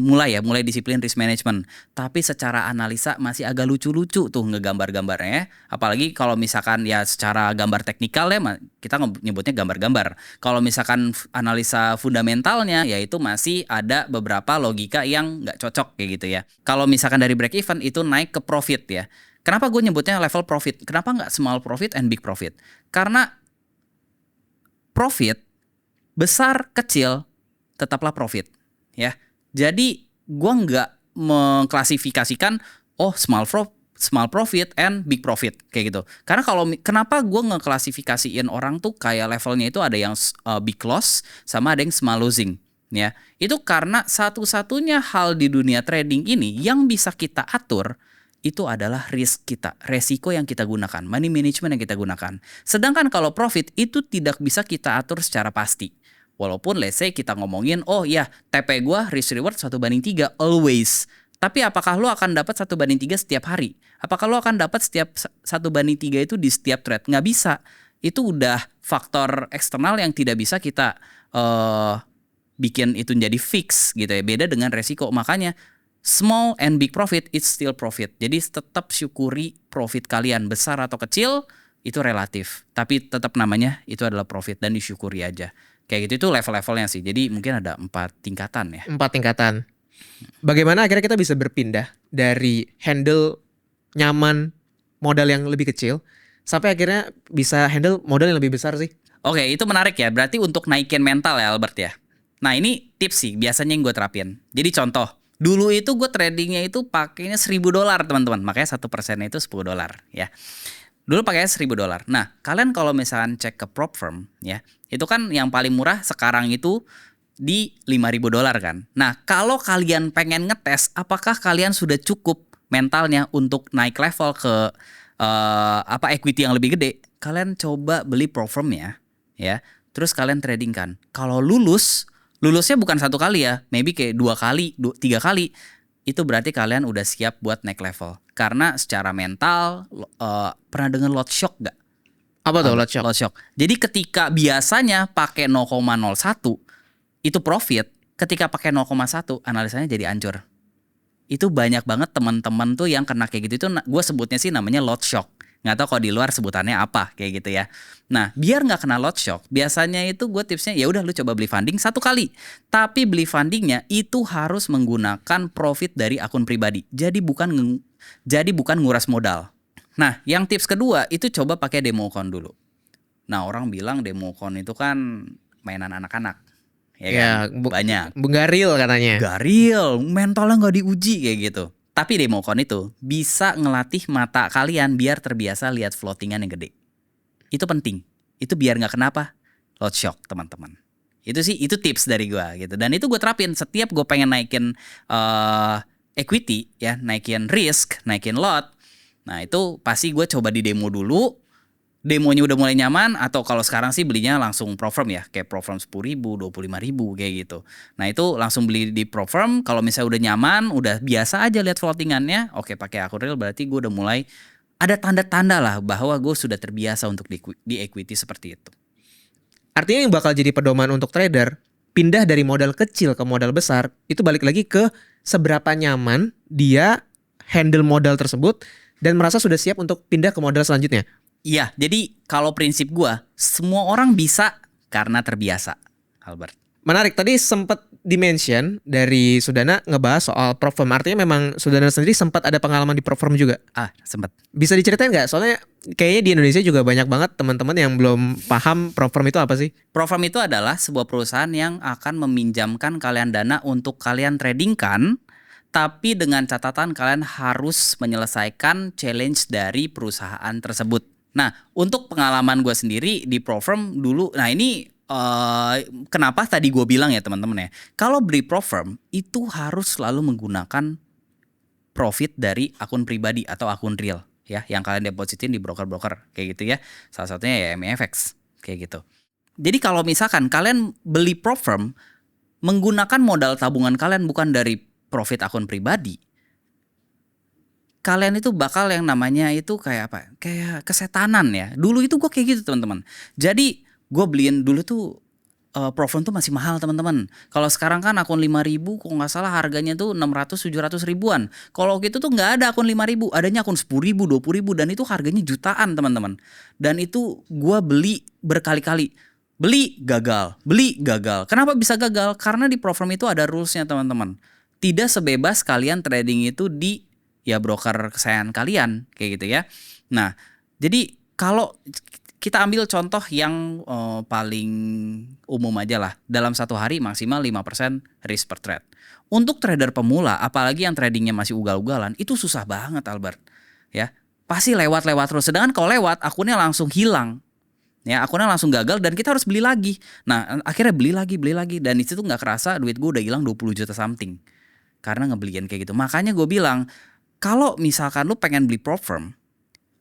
[SPEAKER 1] risk management. Tapi secara analisa masih agak lucu-lucu tuh ngegambar-gambarnya. Apalagi kalau misalkan ya secara gambar teknikal ya kita nyebutnya gambar-gambar. Kalau misalkan analisa fundamentalnya ya itu masih ada beberapa logika yang nggak cocok kayak gitu ya. Kalau misalkan dari break even itu naik ke profit ya. Kenapa gue nyebutnya level profit? Kenapa nggak small profit and big profit? Karena profit besar kecil tetaplah profit ya. Jadi gua nggak mengklasifikasikan small profit and big profit kayak gitu. Karena kenapa gua ngeklasifikasiin orang tuh kayak levelnya itu ada yang big loss sama ada yang small losing ya. Itu karena satu-satunya hal di dunia trading ini yang bisa kita atur itu adalah risk kita, resiko yang kita gunakan, money management yang kita gunakan. Sedangkan kalau profit itu tidak bisa kita atur secara pasti. Walaupun let's say kita ngomongin TP gua risk reward 1:3 always. Tapi apakah lo akan dapat 1:3 setiap hari? Apakah lo akan dapat setiap 1:3 itu di setiap trade? Nggak bisa. Itu udah faktor eksternal yang tidak bisa kita bikin itu jadi fix gitu ya. Beda dengan resiko. Makanya small and big profit it's still profit. Jadi tetap syukuri profit kalian besar atau kecil itu relatif. Tapi tetap namanya itu adalah profit dan disyukuri aja. Kayak gitu itu level-levelnya sih. Jadi mungkin ada 4 tingkatan ya.
[SPEAKER 3] 4 tingkatan. Bagaimana akhirnya kita bisa berpindah dari handle nyaman modal yang lebih kecil sampai akhirnya bisa handle modal yang lebih besar sih?
[SPEAKER 1] Oke, itu menarik ya. Berarti untuk naikin mental ya Albert ya. Nah ini tips sih biasanya yang gue terapin. Jadi contoh, dulu itu gue tradingnya itu pakainya $1.000 teman-teman. Makanya 1% itu $10 ya. Dulu pakainya $1.000. Nah kalian kalau misalkan cek ke prop firm ya, itu kan yang paling murah sekarang itu di $5.000 kan. Nah kalau kalian pengen ngetes apakah kalian sudah cukup mentalnya untuk naik level ke equity yang lebih gede, kalian coba beli prop firm ya. Terus kalian trading kan. Kalau lulusnya bukan 1 kali ya, maybe kayak 2 kali, 3 kali. Itu berarti kalian udah siap buat naik level. Karena secara mental, pernah dengar lot shock gak?
[SPEAKER 3] Apa tuh lot shock?
[SPEAKER 1] Lot shock. Jadi ketika biasanya pakai 0,01 itu profit, ketika pakai 0,1 analisanya jadi hancur. Itu banyak banget teman-teman tuh yang kena kayak gitu. Itu gue sebutnya sih namanya lot shock. Nggak tahu kalau di luar sebutannya apa kayak gitu ya. Nah biar nggak kena lot shock, biasanya itu gue tipsnya ya udah lu coba beli funding 1 kali. Tapi beli fundingnya itu harus menggunakan profit dari akun pribadi. Jadi bukan nguras modal. Nah yang tips kedua itu coba pakai demo account dulu. Nah orang bilang demo account itu kan mainan anak-anak. Ya kan? Banyak.
[SPEAKER 3] Garil katanya.
[SPEAKER 1] Garil, mentalnya nggak diuji kayak gitu. Tapi demo account itu bisa ngelatih mata kalian biar terbiasa lihat floatingan yang gede. Itu penting. Itu biar nggak kenapa lot shock teman-teman. Itu tips dari gue gitu. Dan itu gue terapin setiap gue pengen naikin equity ya, naikin risk, naikin lot. Nah itu pasti gue coba di demo dulu. Demonya udah mulai nyaman, atau kalau sekarang sih belinya langsung pro firm ya, kayak pro firm 10.000, 25.000 kayak gitu. Nah itu langsung beli di pro firm. Kalau misalnya udah nyaman, udah biasa aja lihat floatingannya, oke pakai akun real, berarti gue udah mulai ada tanda-tanda lah bahwa gue sudah terbiasa untuk di equity seperti itu.
[SPEAKER 3] Artinya yang bakal jadi pedoman untuk trader, pindah dari modal kecil ke modal besar, itu balik lagi ke seberapa nyaman dia handle modal tersebut dan merasa sudah siap untuk pindah ke modal selanjutnya.
[SPEAKER 1] Iya, jadi kalau prinsip gua, semua orang bisa karena terbiasa, Albert.
[SPEAKER 3] Menarik, tadi sempat dimention dari Sudana ngebahas soal prop firm. Artinya memang Sudana sendiri sempat ada pengalaman di prop firm juga?
[SPEAKER 1] Sempat.
[SPEAKER 3] Bisa diceritain nggak? Soalnya kayaknya di Indonesia juga banyak banget teman-teman yang belum paham prop firm itu apa sih?
[SPEAKER 1] Prop firm itu adalah sebuah perusahaan yang akan meminjamkan kalian dana untuk kalian tradingkan, tapi dengan catatan kalian harus menyelesaikan challenge dari perusahaan tersebut. Nah, untuk pengalaman gue sendiri di prop firm dulu, nah ini kenapa tadi gue bilang ya teman-teman ya, kalau beli prop firm itu harus selalu menggunakan profit dari akun pribadi atau akun real ya, yang kalian depositin di broker-broker kayak gitu ya. Salah satunya ya MEFX kayak gitu. Jadi kalau misalkan kalian beli prop firm menggunakan modal tabungan kalian bukan dari profit akun pribadi, kalian itu bakal yang namanya itu kayak apa? Kayak kesetanan ya. Dulu itu gue kayak gitu teman-teman. Jadi gue beliin dulu tuh prop firm tuh masih mahal teman-teman. Kalau sekarang kan akun 5.000 kok nggak salah harganya tuh 600-700 ribuan. Kalau gitu tuh nggak ada akun 5.000, adanya akun 10.000, 20.000 dan itu harganya jutaan teman-teman. Dan itu gue beli berkali-kali. Beli gagal. Kenapa bisa gagal? Karena di prop firm itu ada rulesnya teman-teman. Tidak sebebas kalian trading itu di ya broker kesayangan kalian kayak gitu ya. Nah, jadi kalau kita ambil contoh yang paling umum aja lah. Dalam 1 hari maksimal 5% risk per trade. Untuk trader pemula, apalagi yang tradingnya masih ugal-ugalan, itu susah banget Albert. Ya, pasti lewat-lewat terus. Sedangkan kalau lewat, akunnya langsung hilang. Ya, akunnya langsung gagal dan kita harus beli lagi. Nah, akhirnya beli lagi. Dan itu tuh gak kerasa duit gue udah hilang 20 juta something. Karena ngebeliin kayak gitu. Makanya gue bilang, kalau misalkan lu pengen beli prop firm,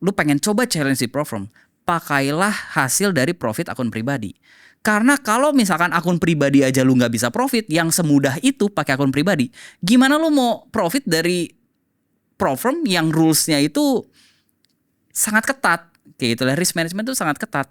[SPEAKER 1] lu pengen coba challenge di prop firm, pakailah hasil dari profit akun pribadi. Karena kalau misalkan akun pribadi aja lu nggak bisa profit yang semudah itu pakai akun pribadi, gimana lu mau profit dari prop firm yang rulesnya itu sangat ketat, kayak gitu lah, risk management itu sangat ketat,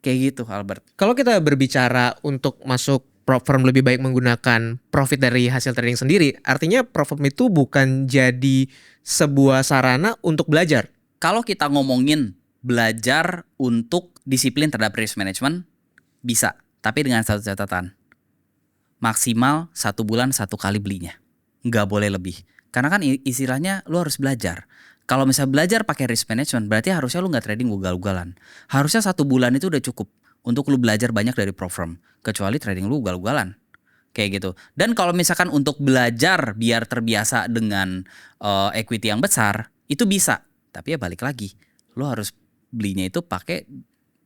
[SPEAKER 1] kayak gitu Albert.
[SPEAKER 3] Kalau kita berbicara untuk masuk prop firm lebih baik menggunakan profit dari hasil trading sendiri, artinya prop firm itu bukan jadi sebuah sarana untuk belajar.
[SPEAKER 1] Kalau kita ngomongin belajar untuk disiplin terhadap risk management, bisa. Tapi dengan satu catatan, maksimal 1 bulan 1 kali belinya, nggak boleh lebih. Karena kan istilahnya lu harus belajar. Kalau misalnya belajar pakai risk management, berarti harusnya lu nggak trading ugal-ugalan. Harusnya 1 bulan itu udah cukup untuk lu belajar banyak dari prop firm. Kecuali trading lu ugal-ugalan. Kayak gitu. Dan kalau misalkan untuk belajar biar terbiasa dengan equity yang besar, itu bisa. Tapi ya balik lagi, lu harus belinya itu pakai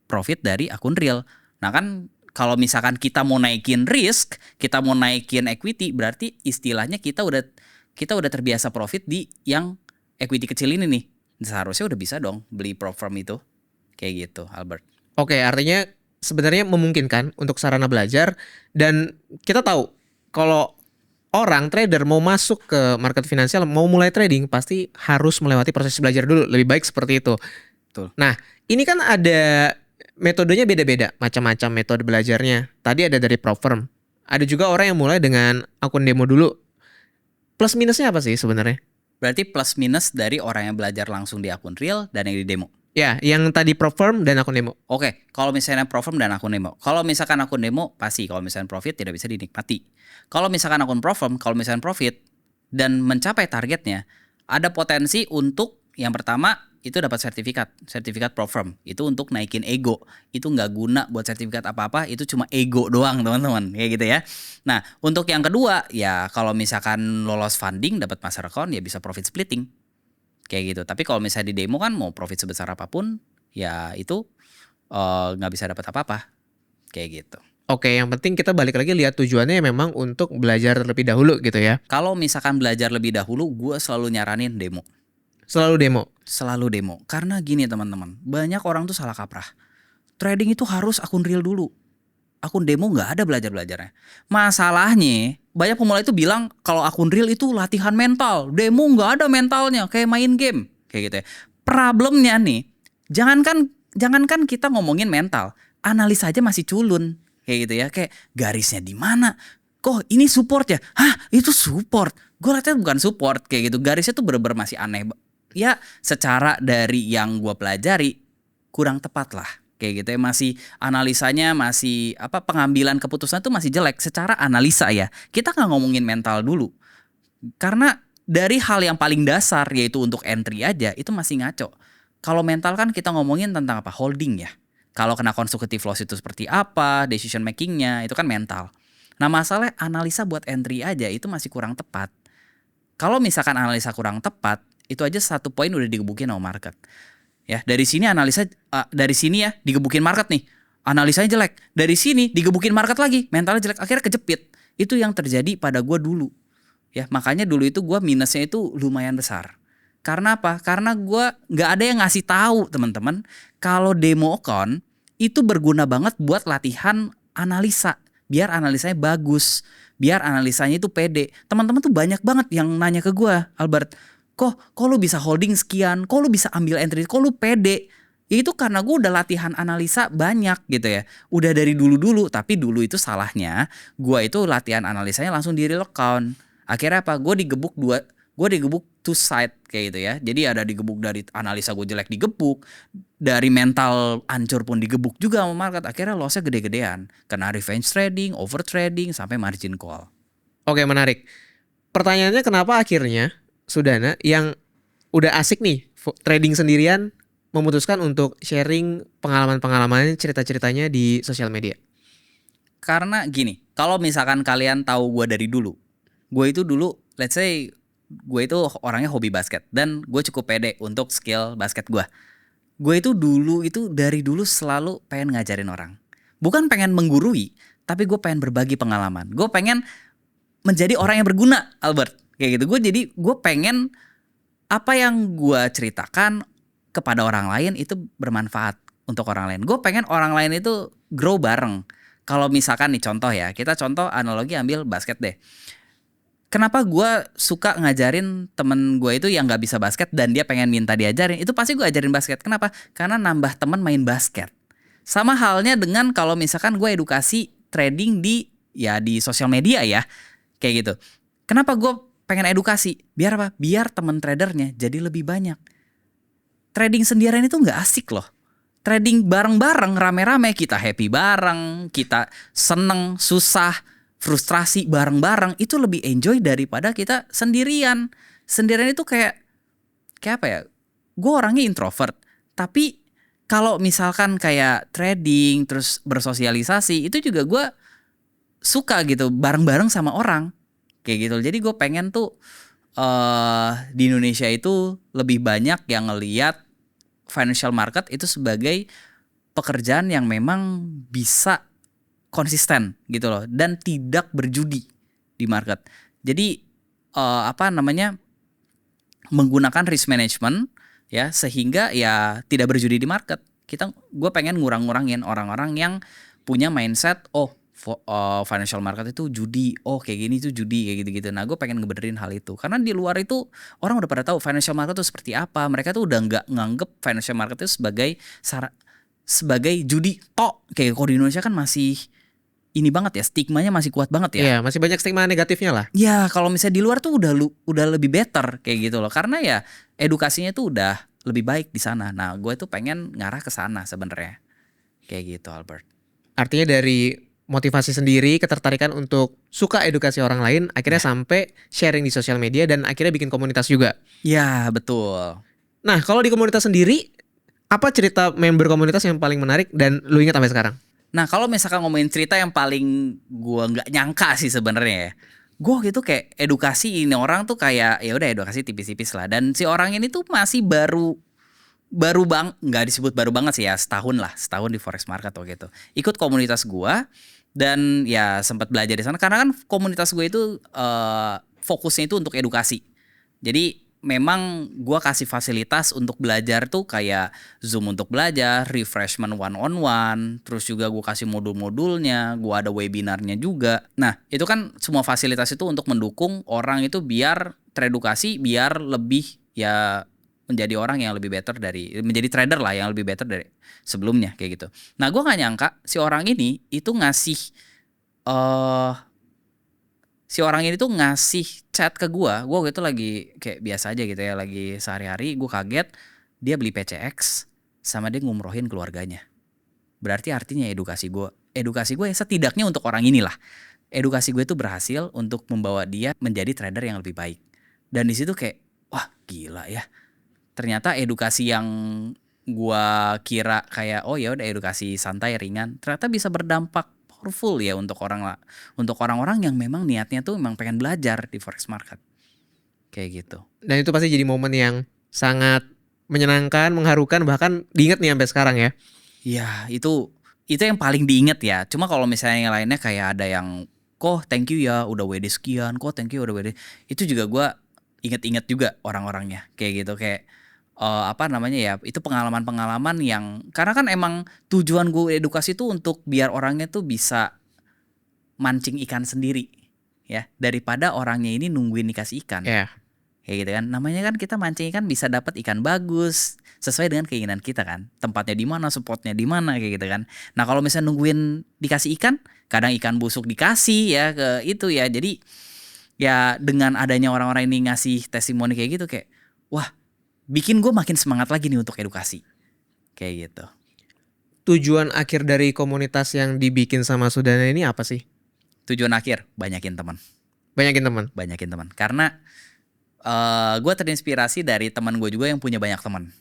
[SPEAKER 1] profit dari akun real. Nah kan kalau misalkan kita mau naikin risk, kita mau naikin equity, berarti istilahnya kita udah terbiasa profit di yang equity kecil ini nih. Seharusnya udah bisa dong beli prop firm itu. Kayak gitu, Albert.
[SPEAKER 3] Oke, artinya sebenarnya memungkinkan untuk sarana belajar, dan kita tahu kalau orang trader mau masuk ke market finansial, mau mulai trading pasti harus melewati proses belajar dulu. Lebih baik seperti itu.
[SPEAKER 1] Betul.
[SPEAKER 3] Nah, ini kan ada metodenya beda-beda, macam-macam metode belajarnya. Tadi ada dari prop firm. Ada juga orang yang mulai dengan akun demo dulu. Plus minusnya apa sih sebenarnya?
[SPEAKER 1] Berarti plus minus dari orang yang belajar langsung di akun real dan yang di demo.
[SPEAKER 3] Ya, yang tadi prop firm dan akun demo.
[SPEAKER 1] Oke, kalau misalnya prop firm dan akun demo. Kalau misalkan akun demo pasti, kalau misalnya profit tidak bisa dinikmati. Kalau misalkan akun prop firm, kalau misalnya profit dan mencapai targetnya, ada potensi untuk yang pertama itu dapat sertifikat prop firm. Itu untuk naikin ego. Itu nggak guna buat sertifikat apa-apa, itu cuma ego doang teman-teman, kayak gitu ya. Nah, untuk yang kedua ya kalau misalkan lolos funding dapat master account ya bisa profit splitting. Kayak gitu. Tapi kalau misalnya di demo kan mau profit sebesar apapun ya itu nggak bisa dapat apa-apa. Kayak gitu.
[SPEAKER 3] Oke, yang penting kita balik lagi lihat tujuannya memang untuk belajar terlebih dahulu gitu ya.
[SPEAKER 1] Kalau misalkan belajar lebih dahulu, gue selalu nyaranin demo.
[SPEAKER 3] Selalu demo.
[SPEAKER 1] Selalu demo. Karena gini teman-teman, banyak orang tuh salah kaprah. Trading itu harus akun real dulu. Akun demo nggak ada belajar-belajarnya. Masalahnya, banyak pemula itu bilang kalau akun real itu latihan mental. Demo nggak ada mentalnya, kayak main game. Kayak gitu ya. Problemnya nih, jangankan kita ngomongin mental, analis aja masih culun. Kayak gitu ya, kayak garisnya di mana? Kok ini support ya? Hah, itu support. Gue liatnya bukan support kayak gitu. Garisnya tuh bener-bener masih aneh. Ya, secara dari yang gue pelajari kurang tepat lah. Kayak gitu ya, masih analisanya masih pengambilan keputusan tuh masih jelek secara analisa ya. Kita nggak ngomongin mental dulu. Karena dari hal yang paling dasar yaitu untuk entry aja itu masih ngaco. Kalau mental kan kita ngomongin tentang apa? Holding ya. Kalau kena consecutive loss itu seperti apa, decision makingnya itu kan mental. Nah masalahnya analisa buat entry aja itu masih kurang tepat. Kalau misalkan analisa kurang tepat, itu aja 1 poin udah digebukin sama market. Ya dari sini analisa dari sini ya digebukin market nih, analisanya jelek. Dari sini digebukin market lagi, mentalnya jelek, akhirnya kejepit. Itu yang terjadi pada gue dulu. Ya makanya dulu itu gue minusnya itu lumayan besar. Karena apa? Karena gue nggak ada yang ngasih tahu teman-teman kalau demo account itu berguna banget buat latihan analisa. Biar analisanya bagus, biar analisanya itu pede. Teman-teman tuh banyak banget yang nanya ke gue, Albert, kok lu bisa holding sekian, kok lu bisa ambil entry, kok lu pede. Itu karena gue udah latihan analisa banyak gitu ya. Udah dari dulu-dulu, tapi dulu itu salahnya gue itu latihan analisanya langsung di real account. Akhirnya apa? Gue digebuk two side kayak gitu ya. Jadi ada digebuk dari analisa gue jelek digebuk, dari mental hancur pun digebuk juga sama market. Akhirnya lossnya gede-gedean. Kena revenge trading, over trading, sampai margin call.
[SPEAKER 3] Oke, menarik. Pertanyaannya kenapa akhirnya Sudana yang udah asik nih trading sendirian memutuskan untuk sharing pengalaman-pengalamannya, cerita-ceritanya di sosial media?
[SPEAKER 1] Karena gini, kalau misalkan kalian tahu gue dari dulu, gue itu dulu let's say gue itu orangnya hobi basket dan gue cukup pede untuk skill basket gue. Gue itu dulu itu dari dulu selalu pengen ngajarin orang. Bukan pengen menggurui, tapi gue pengen berbagi pengalaman. Gue pengen menjadi orang yang berguna, Albert. Kayak gitu. Gue pengen apa yang gue ceritakan kepada orang lain itu bermanfaat untuk orang lain. Gue pengen orang lain itu grow bareng. Kalau misalkan nih contoh ya, kita contoh analogi ambil basket deh. Kenapa gue suka ngajarin temen gue itu yang gak bisa basket dan dia pengen minta diajarin, itu pasti gue ajarin basket. Kenapa? Karena nambah temen main basket. Sama halnya dengan kalau misalkan gue edukasi trading di sosial media ya, kayak gitu. Kenapa gue pengen edukasi? Biar apa? Biar temen tradernya jadi lebih banyak. Trading sendirian itu gak asik loh. trading bareng-bareng, rame-rame, kita happy bareng, kita seneng, susah, frustrasi bareng-bareng, itu lebih enjoy daripada kita sendirian. Sendirian itu kayak apa ya? Gue orangnya introvert, tapi kalau misalkan kayak trading terus bersosialisasi, itu juga gue suka gitu bareng-bareng sama orang kayak gitu. Jadi gue pengen tuh di Indonesia itu lebih banyak yang ngelihat financial market itu sebagai pekerjaan yang memang bisa konsisten gitu loh, dan tidak berjudi di market. Jadi menggunakan risk management ya, sehingga ya tidak berjudi di market. Gue pengen ngurangin orang-orang yang punya mindset financial market itu judi, kayak gini itu judi, kayak gitu-gitu. Nah, gue pengen ngebenerin hal itu, karena di luar itu orang udah pada tahu financial market itu seperti apa. Mereka tuh udah nggak nganggep financial market itu sebagai judi kayak kalau di Indonesia kan masih ini banget ya, stigmanya masih kuat banget ya.
[SPEAKER 3] Iya, masih banyak stigma negatifnya lah.
[SPEAKER 1] Ya, kalau misalnya di luar tuh udah lebih better kayak gitu loh, karena ya edukasinya tuh udah lebih baik di sana. Nah, gue tuh pengen ngarah ke sana sebenarnya, kayak gitu, Albert.
[SPEAKER 3] Artinya dari motivasi sendiri, ketertarikan untuk suka edukasi orang lain, akhirnya sampai sharing di sosial media dan akhirnya bikin komunitas juga.
[SPEAKER 1] Ya, betul.
[SPEAKER 3] Nah, kalau di komunitas sendiri, apa cerita member komunitas yang paling menarik dan lu ingat sampai sekarang?
[SPEAKER 1] Nah, kalau misalkan ngomongin cerita yang paling gue nggak nyangka sih sebenarnya ya, gue gitu kayak edukasi ini orang tuh kayak ya udah edukasi tipis-tipis lah, dan si orang ini tuh masih baru nggak disebut baru banget sih ya, setahun di forex market waktu itu ikut komunitas gue, dan ya sempat belajar di sana karena kan komunitas gue itu fokusnya itu untuk edukasi. Jadi memang gue kasih fasilitas untuk belajar tuh kayak Zoom untuk belajar, refreshment one-on-one, terus juga gue kasih modul-modulnya, gue ada webinarnya juga. Nah, itu kan semua fasilitas itu untuk mendukung orang itu biar teredukasi, biar lebih ya menjadi orang yang lebih better menjadi trader lah yang lebih better dari sebelumnya kayak gitu. Nah, gue gak nyangka si orang ini itu ngasih chat ke gue gitu lagi kayak biasa aja gitu ya, lagi sehari-hari. Gue kaget dia beli PCX sama dia ngumrohin keluarganya. Berarti artinya edukasi gue ya setidaknya untuk orang inilah. Edukasi gue itu berhasil untuk membawa dia menjadi trader yang lebih baik. Dan di situ kayak wah gila ya. Ternyata edukasi yang gue kira kayak ya udah edukasi santai ringan, ternyata bisa berdampak powerful ya untuk orang-orang yang memang niatnya tuh memang pengen belajar di forex market kayak gitu.
[SPEAKER 3] Dan itu pasti jadi momen yang sangat menyenangkan, mengharukan, bahkan diingat nih sampai sekarang ya.
[SPEAKER 1] Ya itu yang paling diingat ya. Cuma kalau misalnya yang lainnya kayak ada yang thank you ya udah WD sekian, thank you udah WD, itu juga gue inget-inget juga orang-orangnya kayak gitu, kayak itu pengalaman-pengalaman yang karena kan emang tujuan gue edukasi tuh untuk biar orangnya tuh bisa mancing ikan sendiri ya, daripada orangnya ini nungguin dikasih ikan.
[SPEAKER 3] Yeah.
[SPEAKER 1] Kayak gitu kan, namanya kan kita mancing ikan bisa dapat ikan bagus sesuai dengan keinginan kita kan, tempatnya di mana, spotnya di mana kayak gitu kan. Nah, kalau misalnya nungguin dikasih ikan, kadang ikan busuk dikasih ya ke itu ya. Jadi ya dengan adanya orang-orang ini ngasih testimoni kayak gitu, kayak wah bikin gue makin semangat lagi nih untuk edukasi. Kayak gitu.
[SPEAKER 3] Tujuan akhir dari komunitas yang dibikin sama Sudana ini apa sih?
[SPEAKER 1] Tujuan akhir, banyakin teman.
[SPEAKER 3] Banyakin teman.
[SPEAKER 1] Karena gue terinspirasi dari teman gue juga yang punya banyak teman.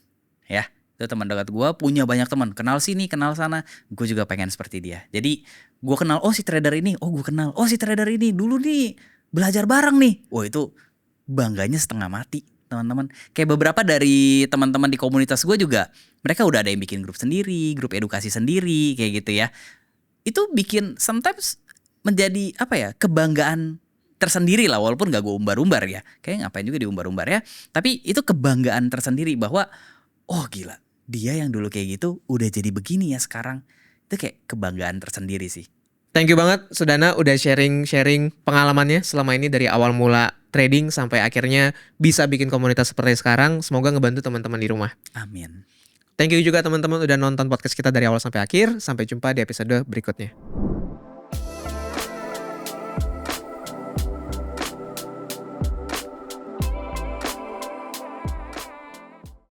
[SPEAKER 1] Ya, itu teman dekat gue punya banyak teman. Kenal sini, kenal sana. Gue juga pengen seperti dia. Jadi gue kenal, si trader ini. Gue kenal, si trader ini. Dulu nih, belajar bareng nih. Itu bangganya setengah mati. Teman-teman, kayak beberapa dari teman-teman di komunitas gue juga, mereka udah ada yang bikin grup sendiri, grup edukasi sendiri, kayak gitu ya. Itu bikin sometimes menjadi kebanggaan tersendiri lah, walaupun gak gue umbar-umbar ya. Kayak ngapain juga diumbar-umbar ya. Tapi itu kebanggaan tersendiri bahwa gila, dia yang dulu kayak gitu udah jadi begini ya sekarang. Itu kayak kebanggaan tersendiri sih.
[SPEAKER 3] Thank you banget Sudana udah sharing pengalamannya selama ini dari awal mula trading sampai akhirnya bisa bikin komunitas seperti sekarang. Semoga ngebantu teman-teman di rumah.
[SPEAKER 1] Amin.
[SPEAKER 3] Thank you juga teman-teman udah nonton podcast kita dari awal sampai akhir. Sampai jumpa di episode berikutnya.